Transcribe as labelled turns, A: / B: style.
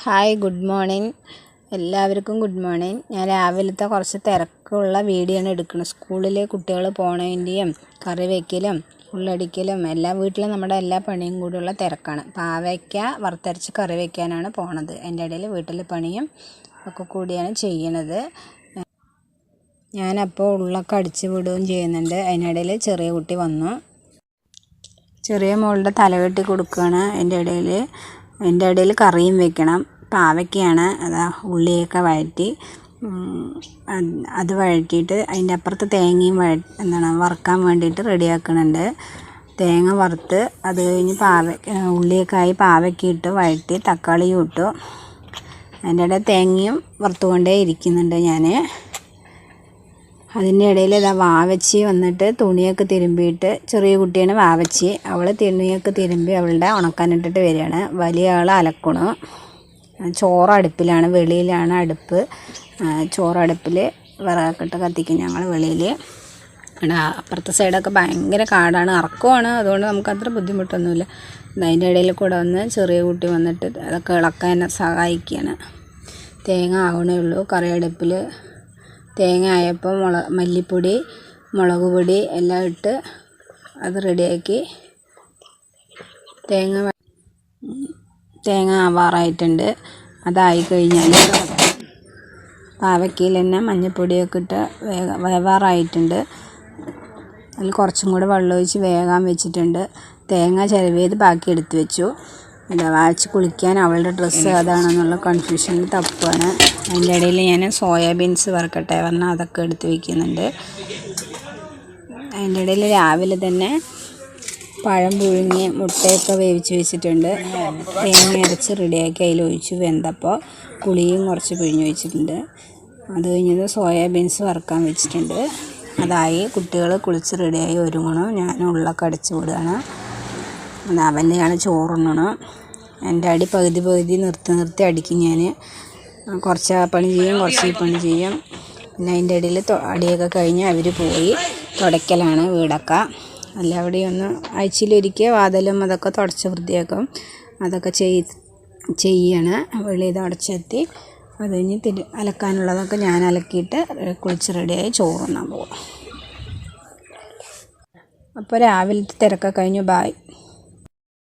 A: Hi, good morning. എല്ലാവർക്കും good morning. ഞാൻ രാവിലത്തെ കുറച്ച് തിരക്കുള്ള വീഡിയോ ആണ് എടുക്കുന്നത്. സ്കൂളിൽ കുട്ടികൾ പോണതിൻ്റെയും കറി വയ്ക്കലും ഉള്ളടിക്കലും എല്ലാം വീട്ടിൽ നമ്മുടെ എല്ലാ പണിയും കൂടിയുള്ള തിരക്കാണ്. പാവയ്ക്ക വറുത്തരച്ച് കറി വയ്ക്കാനാണ് പോണത്. അതിൻ്റെ ഇടയിൽ വീട്ടിലെ പണിയും ഒക്കെ കൂടിയാണ് ചെയ്യണത്. ഞാനപ്പോൾ ഉള്ളൊക്കെ അടിച്ച് വിടുകയും ചെയ്യുന്നുണ്ട്. അതിനിടയിൽ ചെറിയ കുട്ടി വന്നു. ചെറിയ മോളുടെ തലകെട്ടി കൊടുക്കുകയാണ്. അതിൻ്റെ ഇടയിൽ കറിയും വെക്കണം. പാവയ്ക്കയാണ്. അതാ ഉള്ളിയൊക്കെ വഴറ്റി അത് വഴറ്റിയിട്ട് അതിൻ്റെ അപ്പുറത്ത് തേങ്ങയും വറുക്കാൻ വേണ്ടിയിട്ട് റെഡിയാക്കുന്നുണ്ട്. തേങ്ങ വറുത്ത് അത് കഴിഞ്ഞ് ഉള്ളിയൊക്കെ ആയി പാവയ്ക്ക ഇട്ട് വഴറ്റി തക്കാളിയും ഇട്ടു. അതിൻ്റെ ഇടയിൽ തേങ്ങയും വറുത്തുകൊണ്ടേ ഇരിക്കുന്നുണ്ട് ഞാൻ. അതിൻ്റെ ഇടയിൽ ഇതാ വാവച്ചി വന്നിട്ട് തുണിയൊക്കെ തിരുമ്പിയിട്ട്, ചെറിയ കുട്ടിയാണ് വാവച്ചി, അവൾ തുണിയൊക്കെ തിരുമ്പി അവളുടെ ഉണക്കാനിട്ടിട്ട് വരികയാണ്. വലിയ ആൾ അലക്കണു. ചോറടുപ്പിലാണ്, വെളിയിലാണ് അടുപ്പ്. ചോറടുപ്പിൽ വിറകൊക്കെ കത്തിക്കും ഞങ്ങൾ വെളിയിൽ. അപ്പുറത്തെ സൈഡൊക്കെ ഭയങ്കര കാടാണ്, ഇറക്കമാണ്. അതുകൊണ്ട് നമുക്കത്ര ബുദ്ധിമുട്ടൊന്നുമില്ല. അതിൻ്റെ ഇടയിൽ കൂടെ വന്ന് ചെറിയ കുട്ടി വന്നിട്ട് അതൊക്കെ ഇളക്കാൻ സഹായിക്കുകയാണ്. തേങ്ങ ആവണേ ഉള്ളൂ. കറിയടുപ്പിൽ തേങ്ങ ആയപ്പോൾ മല്ലിപ്പൊടി, മുളക് പൊടി എല്ലാം ഇട്ട് അത് റെഡിയാക്കി. തേങ്ങ ആവാറായിട്ടുണ്ട്. അതായി കഴിഞ്ഞാൽ പാവയ്ക്കയിൽ തന്നെ മഞ്ഞൾപ്പൊടിയൊക്കെ ഇട്ട് വേവാറായിട്ടുണ്ട്. അതിൽ കുറച്ചും കൂടെ വെള്ളമൊഴിച്ച് വേകാൻ വെച്ചിട്ടുണ്ട്. തേങ്ങ ചിരവിയത് ബാക്കി എടുത്ത് വെച്ചു. വാച്ച് കുളിക്കാൻ അവളുടെ ഡ്രസ്സ് അതാണെന്നുള്ള കൺഫ്യൂഷനിൽ തപ്പുകയാണ്. അതിൻ്റെ ഇടയിൽ ഞാൻ സോയാബീൻസ് വറുക്കട്ടെ പറഞ്ഞാൽ അതൊക്കെ എടുത്ത് വയ്ക്കുന്നുണ്ട്. അതിൻ്റെ ഇടയിൽ രാവിലെ തന്നെ പഴം പുഴുങ്ങി മുട്ടയൊക്കെ വേവിച്ച് വെച്ചിട്ടുണ്ട്. തേങ്ങ അരച്ച് റെഡിയാക്കി അതിലൊഴിച്ച് വെന്തപ്പോൾ പുളിയും കുറച്ച് പിഴിഞ്ഞ് വെച്ചിട്ടുണ്ട്. അത് കഴിഞ്ഞത് സോയാബീൻസ് വറുക്കാൻ വെച്ചിട്ടുണ്ട്. അതായി. കുട്ടികൾ കുളിച്ച് റെഡിയായി ഒരുങ്ങണം. ഞാൻ ഉള്ളൊക്കെ അടച്ച് വിടുകയാണ്. അവൻ്റെയാണ് ചോറുണ്ണണം. എൻ്റെ അടി പകുതി നിർത്തി അടിക്കും ഞാൻ. കുറച്ച് ആ പണി ചെയ്യും, കുറച്ച് ഈ പണി ചെയ്യും. പിന്നെ അതിൻ്റെ ഇടയിൽ അടിയൊക്കെ കഴിഞ്ഞ് അവർ പോയി. തുടയ്ക്കലാണ് വീടൊക്കെ. എല്ലാവിടെയും ഒന്ന് ആഴ്ചയിലൊരിക്കൽ വാതിലും അതൊക്കെ തുടച്ച് വൃത്തിയാക്കും. അതൊക്കെ ചെയ്യാണ്. വെളിയിൽ തുടച്ചെത്തി അത് കഴിഞ്ഞ് അലക്കാനുള്ളതൊക്കെ ഞാൻ അലക്കിയിട്ട് കുളിച്ച് റെഡിയായി ചോറുണ്ണാൻ പോകും. അപ്പോൾ രാവിലത്തെ തിരക്കൊക്കെ കഴിഞ്ഞു. ബായ്.